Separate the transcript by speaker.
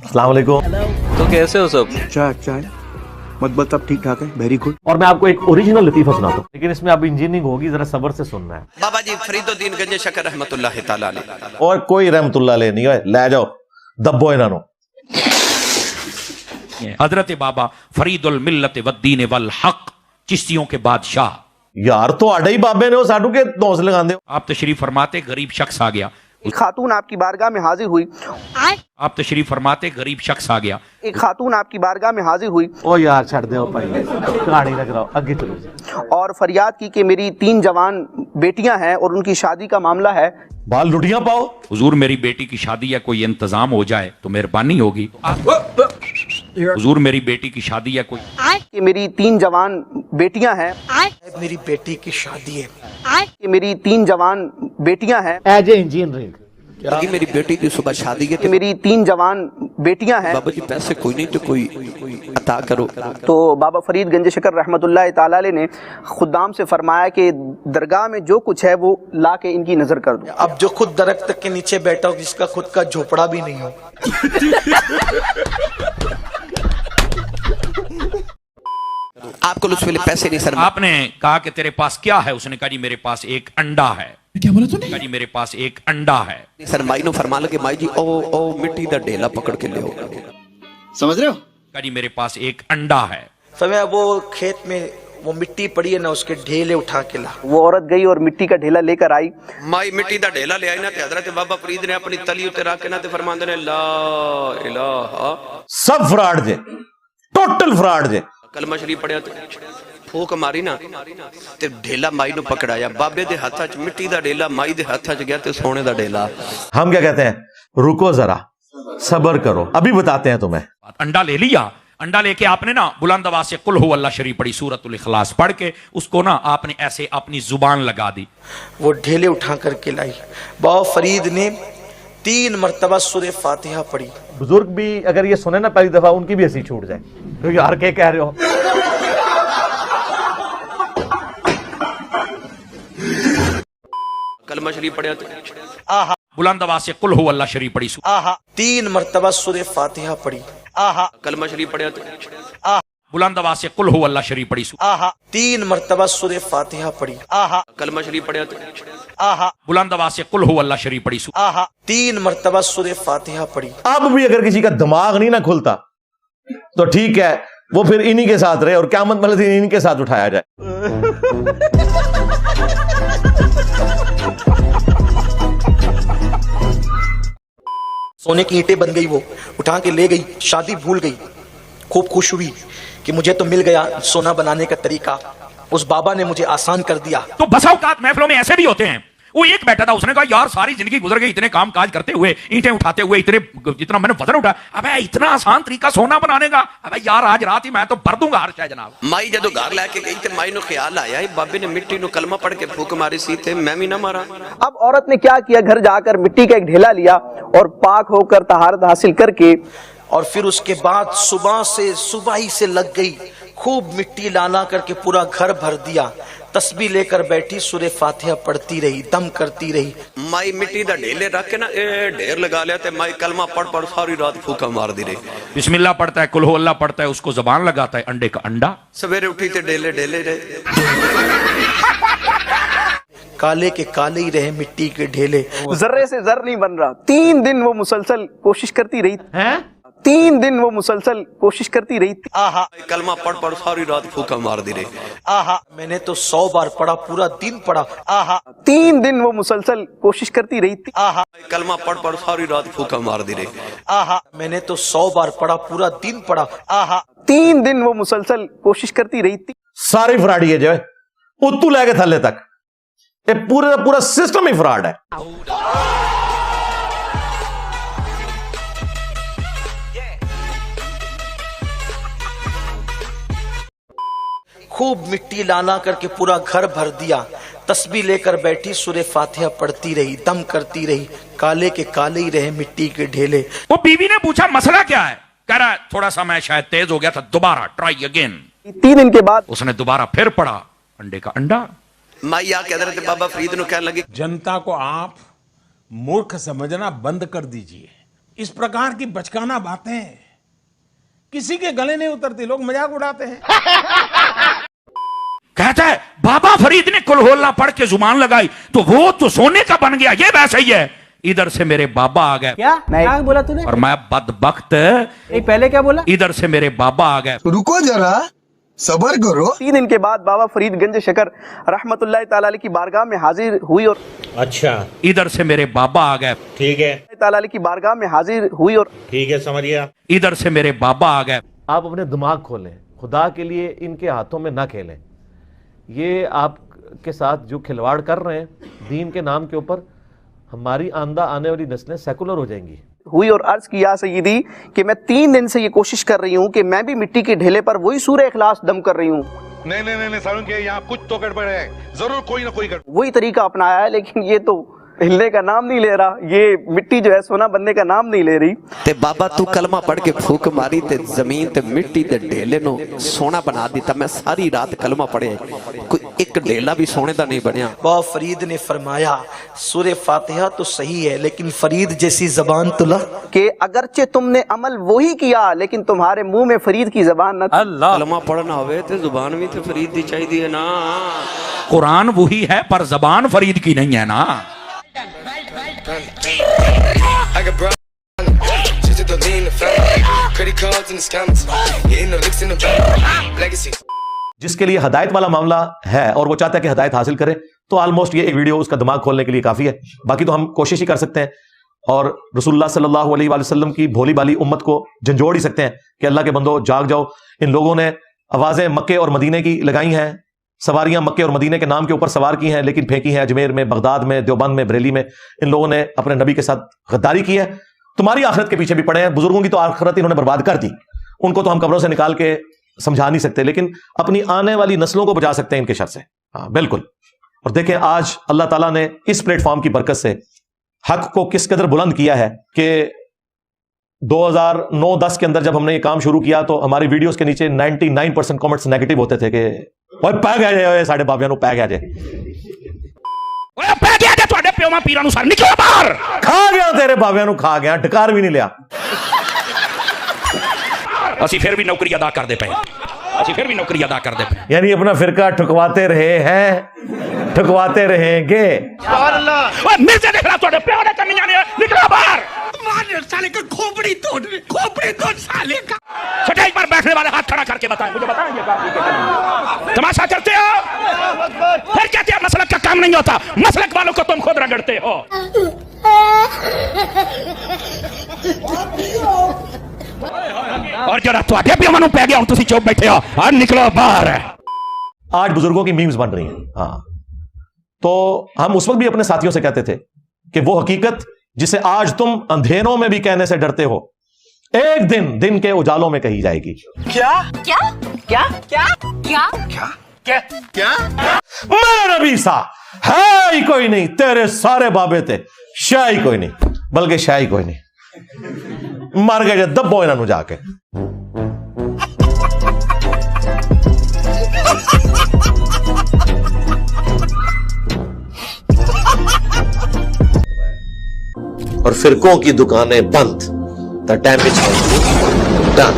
Speaker 1: अस्सलाम वालेकुम।
Speaker 2: तो कैसे हो सब?
Speaker 3: अच्छा है मतलब सब ठीक ठाक है, वेरी गुड।
Speaker 1: और मैं आपको एक ओरिजिनल लतीफा सुनाता हूँ, लेकिन इसमें अब इंजीनियरिंग होगी, जरा सब्र से सुनना है।
Speaker 4: बाबा जी फरीदुद्दीन गंजे शकर रहमतुल्लाह ताला अलैह।
Speaker 1: और कोई रहमतुल्लाह अलैह नहीं है, ले जाओ दब्बो इन्हों।
Speaker 5: हजरत बाबा फरीदुल मिल्लत वद्दीन वल हक, चिश्तियों के बादशाह।
Speaker 1: यार तो आडे ही बाबे ने वो साडू के दौस लगाते हो।
Speaker 5: आप तशरीफ फरमाते, गरीब शख्स आ गया।
Speaker 6: एक खातून आपकी बारगाह में हाजिर हुई।
Speaker 5: आप तशरीफ फरमाते, गरीब शख्स आ गया।
Speaker 6: एक खातून आपकी बारगाह में हाजिर हुई
Speaker 1: ओ यार छड़ दो भाई, कहानी ना कराओ, आगे चलो।
Speaker 6: और फरियाद की कि मेरी 3 जवान बेटियां हैं और उनकी शादी का मामला है।
Speaker 1: बाल लुटियां पाओ।
Speaker 5: हुजूर मेरी बेटी की शादी या कोई इंतजाम हो जाए तो मेहरबानी होगी। हुजूर मेरी बेटी की शादी या कोई
Speaker 6: कि मेरी 3 जवान बेटियां हैं।
Speaker 7: मेरी बेटी की शादी है।
Speaker 6: कि मेरी 3 जवान बेटियां हैं।
Speaker 1: एज ए इंजीनियरिंग
Speaker 4: लगी मेरी बेटी की सुबह शादी है
Speaker 6: कि मेरी 3 जवान बेटियां हैं।
Speaker 4: बाबा जी पैसे कोई नहीं तो कोई अता करो।
Speaker 6: तो बाबा फरीद गंज शकर रहमतुल्लाह ताला अलैह ने खुदाम से फरमाया कि दरगाह में जो कुछ है वो ला के इनकी नजर कर दो।
Speaker 7: अब जो खुद दरख्त के नीचे बैठा हो, जिसका खुद का झोपड़ा भी नहीं हो।
Speaker 4: आपको उसके लिए पैसे नहीं सर।
Speaker 5: आपने कहा कि तेरे पास क्या है? उसने कहा जी मेरे पास एक अंडा है। क्या बोला तूने? कहा जी मेरे पास एक अंडा है।
Speaker 4: सर माई नो फरमा लगे माई जी ओ मिट्टी दा ढेला पकड़ के ले
Speaker 7: समझ रहे हो?
Speaker 5: कहा जी मेरे पास एक अंडा है।
Speaker 7: समय वो खेत में वो मिट्टी पड़ी है ना, उसके ढेले उठा के ला।
Speaker 6: वो औरत गई और मिट्टी का ढेला लेकर आई।
Speaker 4: माई मिट्टी दा ढेला ले आई ना ते हजरत बाबा फरीद ने अपनी तली उते रख के ना ते फरमांदे ने ला इलाहा।
Speaker 1: सब फ्रॉड जे, टोटल फ्रॉड जे।
Speaker 4: कलमा शरीफ पढ़िया ते फूक मारी ना ते ढेला माई नु पकड़ाया। बाबे दे हाथा च मिट्टी दा ढेला, माई दे हाथा च गया ते सोने दा ढेला।
Speaker 1: हम क्या कहते हैं, रुको जरा सब्र करो, अभी बताते हैं तुम्हें।
Speaker 5: अंडा ले लिया। अंडा लेके आपने ना बुलंद आवाज से कुल हु अल्लाह शरीफ पढ़ी, सूरतुल इखलास पढ़ के उसको ना आपने ऐसे अपनी जुबान लगा दी।
Speaker 7: वो ढेले उठा करके लाई। बाबा फरीद ने 3 मरतबा सूरह फातिहा पढ़ी।
Speaker 1: बुजुर्ग भी अगर ये सुने ना पहली दफा, उनकी भी हंसी छूट जाए। तो यार क्या कह रहे हो?
Speaker 4: कलमा शरीफ पढ़िया ते
Speaker 5: बुलंद आवाज से कुल हु अल्लाह शरीफ पढ़ी।
Speaker 7: 3 मरतबा सूरह फातिहा पढ़ी।
Speaker 4: कलमा शरीफ पढ़िया ते
Speaker 5: बुलंद आवाज से कुल हु अल्लाह शरीफ पढ़ी।
Speaker 7: 3 मरतबा सूरह फातिहा पढ़ी।
Speaker 4: कलमा शरीफ पढ़िया ते
Speaker 5: बुलंद आवाज से कुल हु अल्लाह शरीफ पढ़ी।
Speaker 7: 3 मरतबा सूरह फातिहा पढ़ी।
Speaker 1: अब भी अगर किसी का दिमाग नहीं ना खुलता तो ठीक है, वो फिर इन्हीं के साथ रहे और क़यामत वाले दिन इन्हीं के साथ उठाया जाए।
Speaker 7: सोने की ईंटें बन गई, वो उठा के ले गई। शादी भूल गई, खूब खुश हुई कि मुझे तो मिल गया सोना बनाने का तरीका। उस बाबा ने मुझे आसान कर दिया।
Speaker 5: तो बसा औकात महफिलों में ऐसे भी होते हैं। वो एक बैठा था, उसने कहा यार सारी जिंदगी गुजर गई इतने काम काज करते हुए, ईंटें उठाते हुए, जितना मैंने वजन उठा, अबे इतना आसान तरीका सोना बनाने का, अबे यार आज रात ही मैं तो भर दूंगा हर शायद जनाब।
Speaker 4: माई जदों घर लेके गई ते माई नु ख्याल आया बाबे ने मिट्टी नु कलमा पढ़ के फूक मारी सी ते मैं भी ना मारा।
Speaker 6: अब औरत ने क्या किया, घर जाकर मिट्टी का एक ढेला लिया और पाक होकर तहारत हासिल करके
Speaker 7: और फिर उसके बाद सुबह ही से लग गई, खूब मिट्टी लाना करके पूरा घर भर दिया। तस्बीह लेकर बैठी, सूरह फातिहा पढ़ती रही, दम करती रही।
Speaker 4: माई मिट्टी दा ढेले रख के ना ए ढेर लगा लिया ते माई कलमा पढ़ सारी रात फूका मार दी रही।
Speaker 5: बिस्मिल्लाह पढ़ता है, कुल हु अल्लाह पढ़ता है, उसको जबान लगाता है, अंडे का अंडा।
Speaker 4: सवेरे उठी ते ढेले रहे।
Speaker 7: काले के काले ही रहे मिट्टी के ढेले।
Speaker 6: जर्रे से जर नहीं बन रहा। 3 दिन वो मुसलसल कोशिश करती रही।
Speaker 1: हैं?
Speaker 6: 3 दिन वो मुसलसल कोशिश करती रही।
Speaker 4: कलमा पढ़ सारी रात फूका मार दी रही।
Speaker 7: मैंने तो 100 बार पढ़ा, पूरा दिन पढ़ा।
Speaker 6: 3 दिन वो मुसलसल कोशिश करती रही।
Speaker 4: कलमा पढ़ सारी रात फूका मार दी रही।
Speaker 7: मैंने तो 100 बार पढ़ा, पूरा दिन पढ़ा।
Speaker 6: 3 दिन वो मुसलसल कोशिश करती रही थी।
Speaker 1: सारी फ्रॉडी है जो है, उतू लेके थल्ले तक, ये पूरे का पूरा सिस्टम ही फ्रॉड है।
Speaker 7: खूब मिट्टी लाना करके पूरा घर भर दिया। तस्बीह लेकर बैठी, सूरह फातिहा पढ़ती रही, दम करती रही। काले के काले ही रहे मिट्टी के ढेले।
Speaker 5: वो बीवी ने पूछा मसला क्या है? कह रहा है थोड़ा सा मैं शायद तेज हो गया था, दोबारा ट्राई अगेन।
Speaker 6: 3 दिन के बाद
Speaker 5: उसने दोबारा फिर पढ़ा, अंडे का अंडा।
Speaker 4: माई आ हजरत बाबा फरीद नु कहने लगी,
Speaker 8: जनता को आप मूर्ख समझना बंद कर दीजिए।
Speaker 2: इस प्रकार की बचकाना बातें किसी के गले नहीं उतरती, लोग मजाक उड़ाते हैं।
Speaker 5: कहता है बाबा फरीद ने कुलहोल्ला पढ़ के जुबान लगाई तो वो तो सोने का बन गया, ये वैसा ही है। इधर से मेरे बाबा आ गए।
Speaker 6: क्या बोला तूने?
Speaker 5: और मैं बदबख्त,
Speaker 6: पहले क्या बोला?
Speaker 5: इधर से मेरे बाबा आ गए।
Speaker 8: रुको जरा, सबर करो।
Speaker 6: 3 दिन के बाद बाबा फरीद गंज शकर रहमतुल्लाह ताला अलैह की बारगाह में हाजिर हुई और
Speaker 9: अच्छा,
Speaker 5: इधर से मेरे बाबा आ गए।
Speaker 9: ठीक है,
Speaker 6: ताला अलैह की बारगाह में हाजिर हुई और
Speaker 9: ठीक है, समझ गया।
Speaker 5: इधर से मेरे बाबा आ गए।
Speaker 1: आप अपने दिमाग खोलें, खुदा के लिए इनके हाथों में ना खेलें। ये आपके साथ जो खिलवाड़ कर रहे हैं दीन के नाम के ऊपर, हमारी आंदा आने वाली नस्लें सेकुलर हो जाएंगी।
Speaker 6: हुई और अर्ज किया सय्यदी कि मैं 3 दिन से ये कोशिश कर रही हूँ कि मैं भी मिट्टी के ढेले पर वही सूरह इखलास दम कर रही हूँ।
Speaker 8: नहीं सारुण के यहाँ कुछ तो गड़बड़ है, जरूर कोई ना कोई गड़बड़।
Speaker 6: वही तरीका अपनाया है, लेकिन ये तो हिलने का नाम नहीं ले रहा, ये मिट्टी जो है सोना बनने का नाम नहीं ले रही।
Speaker 4: ते बाबा तू कलमा पढ़ के फूक मारी ते जमीन ते मिट्टी ते ढेले नो सोना बना दिता। मैं सारी रात कलमा पढ़े, कोई एक ढेला भी सोने का नहीं बनया।
Speaker 7: बाबा फरीद ने फरमाया सूरह फातिहा तो सही है, लेकिन फरीद जैसी जबान तुला
Speaker 6: कि अगरचे तुमने अमल वही किया लेकिन तुम्हारे मुंह में फरीद की जबान न।
Speaker 4: कलमा पढ़ना होवे ते जुबान भी तो फरीद दी चाहिए ना।
Speaker 5: कुरान वही है पर जबान फरीद की नहीं है ना।
Speaker 1: जिसके लिए हिदायत वाला मामला है और वो चाहता है कि हिदायत हासिल करे, तो ऑलमोस्ट ये एक वीडियो उसका दिमाग खोलने के लिए काफी है। बाकी तो हम कोशिश ही कर सकते हैं और रसूलुल्लाह सल्लल्लाहु अलैहि वसल्लम की भोली भाली उम्मत को झंझोड़ ही सकते हैं कि अल्लाह के बंदो जाग जाओ। इन लोगों ने आवाजें मक्के और मदीने की लगाई हैं, सवारियां मक्के और मदीने के नाम के ऊपर सवार की हैं, लेकिन फेंकी हैं अजमेर में, बगदाद में, देवबंद में, बरेली में। इन लोगों ने अपने नबी के साथ गद्दारी की है। तुम्हारी आखिरत के पीछे भी पड़े हैं। बुजुर्गों की तो आखिरत इन्होंने बर्बाद कर दी, उनको तो हम कब्रों से निकाल के समझा नहीं सकते, लेकिन अपनी आने वाली नस्लों को बचा सकते हैं इनके शर से। हाँ बिल्कुल। और देखें आज अल्लाह ताला ने इस प्लेटफॉर्म की बरकत से हक को किस कदर बुलंद किया है कि 2009-10 के अंदर जब हमने ये काम शुरू किया तो हमारी वीडियोस के नीचे 99% कमेंट्स नेगेटिव होते थे कि ओए पै गया साढ़े बाबियां पै गया जे,
Speaker 5: ओए पै गया जे ਤੁਹਾਡੇ ਪਿਓਾਂ ਪੀਰਾਂ ਨੂੰ ਸਰ ਨਿਕਲੋ ਬਾਹਰ।
Speaker 1: खा गया तेरे बाबियां ਨੂੰ खा गया, ढकार भी नहीं लिया।
Speaker 5: ਅਸੀਂ ਫਿਰ ਵੀ ਨੌਕਰੀ ਅਦਾ ਕਰਦੇ ਪਏ, ਅਸੀਂ ਫਿਰ ਵੀ ਨੌਕਰੀ ਅਦਾ ਕਰਦੇ ਪਏ।
Speaker 1: यानी अपना फिरका ठुकवाते रहे हैं, ठुकवाते रहेंगे।
Speaker 5: ओए मिर्जे देख रहा ਤੁਹਾਡੇ ਪਿਓ ਨੇ ਕਮੀਆਂ ਨੇ, ਨਿਕਲੋ बाहर।
Speaker 2: मार साले का खोपड़ी तोड़ साले का।
Speaker 5: स्टेज पर बैठने वाले हाथ खड़ा करके बताएं, मुझे बताएं ये बात क्या तमाशा करते हो? फिर कहते हैं मसलक का काम नहीं होता, मसलक वालों को तुम खुद रगड़ते हो। और जरा ਤੁਹਾਡੇ ਪਿਓ ਨੂੰ ਪੈ ਗਿਆ ਹੁਣ ਤੁਸੀਂ ਚੁੱਪ ਬੈਠੇ ਹੋ, ਆ ਨਿਕਲੋ ਬਾਹਰ।
Speaker 1: आज बुजुर्गों की मीम्स बन रही हैं। हाँ, तो हम उस वक्त भी अपने साथियों से कहते थे कि वो हकीकत जिसे आज तुम अंधेरों में भी कहने से डरते हो, एक दिन दिन के उजालों में कही जाएगी।
Speaker 8: क्या
Speaker 10: क्या क्या क्या क्या
Speaker 8: क्या क्या क्या?
Speaker 1: मेरा नबी सा है ही कोई नहीं, तेरे सारे बाबे थे शाही कोई नहीं, बल्कि शाही कोई नहीं, मर गए दब्बो इन्हों जाके। और फिरकों की दुकानें बंद, द डैमेज डन।